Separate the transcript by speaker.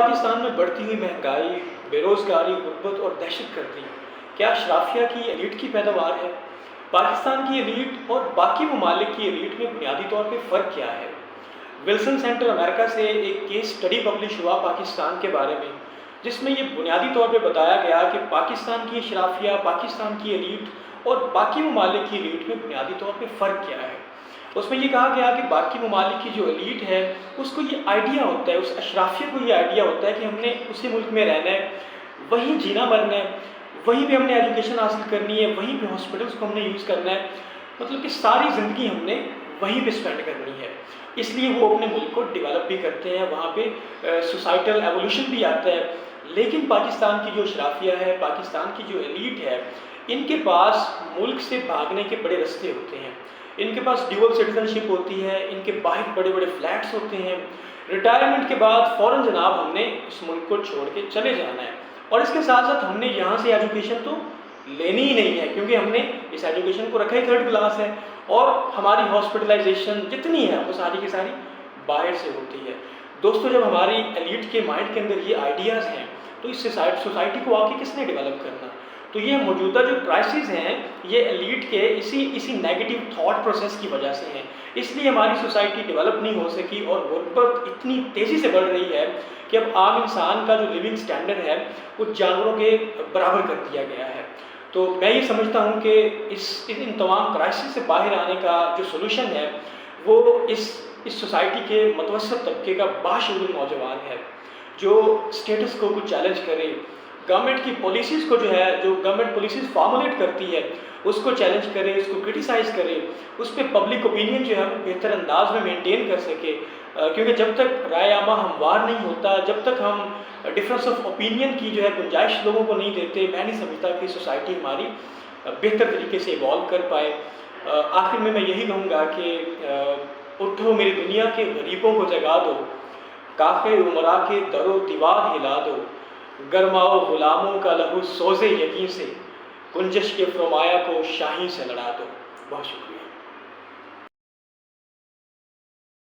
Speaker 1: پاکستان میں بڑھتی ہوئی مہنگائی، بے روزگاری، غربت اور دہشت گردی کیا اشرافیہ کی ایلیٹ کی پیداوار ہے؟ پاکستان کی ایلیٹ اور باقی ممالک کی ایلیٹ میں بنیادی طور پہ فرق کیا ہے؟ ولسن سینٹر امریکہ سے ایک کیس اسٹڈی پبلش ہوا پاکستان کے بارے میں، جس میں یہ بنیادی طور پہ بتایا گیا کہ پاکستان کی اشرافیہ، پاکستان کی ایلیٹ اور باقی ممالک کی ایلیٹ میں بنیادی طور پہ فرق کیا ہے۔ اس میں یہ کہا گیا کہ باقی ممالک کی جو ایلیٹ ہے اس کو یہ آئیڈیا ہوتا ہے، اس اشرافیہ کو یہ آئیڈیا ہوتا ہے کہ ہم نے اسی ملک میں رہنا ہے، وہیں جینا مرنا ہے، وہیں پہ ہم نے ایجوکیشن حاصل کرنی ہے، وہیں پہ ہاسپٹلس کو ہم نے یوز کرنا ہے، مطلب کہ ساری زندگی ہم نے وہیں پہ اسپینڈ کرنی ہے۔ اس لیے وہ اپنے ملک کو ڈیولپ بھی کرتے ہیں، وہاں پہ سوسائٹل ایولیوشن بھی آتا ہے۔ لیکن پاکستان کی جو اشرافیہ ہے، پاکستان کی جو ایلیٹ ہے، ان کے پاس ملک سے بھاگنے کے بڑے رستے ہوتے ہیں۔ ان کے پاس ڈیول سٹیزن شپ ہوتی ہے، ان کے باہر بڑے بڑے فلیٹس ہوتے ہیں، ریٹائرمنٹ کے بعد فوراً جناب ہم نے اس ملک کو چھوڑ کے چلے جانا ہے، اور اس کے ساتھ ساتھ ہم نے یہاں سے ایجوکیشن تو لینی ہی نہیں ہے، کیونکہ ہم نے اس ایجوکیشن کو رکھا ہی تھرڈ کلاس ہے، اور ہماری ہاسپٹلائزیشن جتنی ہے وہ ساری کی ساری باہر سے ہوتی ہے۔ دوستو، جب ہماری ایلیٹ کے مائنڈ کے اندر یہ آئیڈیاز ہیں تو اس سوسائٹی کو آگے کس نے ڈیولپ کرنا؟ تو یہ موجودہ جو کرائسز ہیں یہ ایلیٹ کے اسی نیگیٹو تھاٹ پروسیس کی وجہ سے ہیں۔ اس لیے ہماری سوسائٹی ڈیولپ نہیں ہو سکی، اور غربت اتنی تیزی سے بڑھ رہی ہے کہ اب عام انسان کا جو لیونگ سٹینڈرڈ ہے وہ جانوروں کے برابر کر دیا گیا ہے۔ تو میں یہ سمجھتا ہوں کہ ان تمام کرائسس سے باہر آنے کا جو سولوشن ہے وہ اس سوسائٹی کے متوسط طبقے کا باشعور نوجوان ہے، جو اسٹیٹس کو چیلنج کرے، گورنمنٹ کی پالیسیز کو جو ہے، جو گورنمنٹ پالیسیز فارمولیٹ کرتی ہے اس کو چیلنج کرے، اس کو کرٹیسائز کرے، اس پہ پبلک اوپینین جو ہے وہ بہتر انداز میں مینٹین کر سکے، کیونکہ جب تک رائے عامہ ہموار نہیں ہوتا، جب تک ہم ڈفرینس آف اوپینین کی جو ہے گنجائش لوگوں کو نہیں دیتے، میں نہیں سمجھتا کہ سوسائٹی ہماری بہتر طریقے سے ایوالو کر پائے۔ آخر میں یہی کہوں گا کہ اٹھو میری دنیا کے غریبوں کو جگا دو، کاخے عمرا کے در و دیوار ہلا دو، گرماؤ غلاموں کا لہو سوزے یقین سے، گنجش کے فرمایا کو شاہی سے لڑا دو۔ بہت شکریہ۔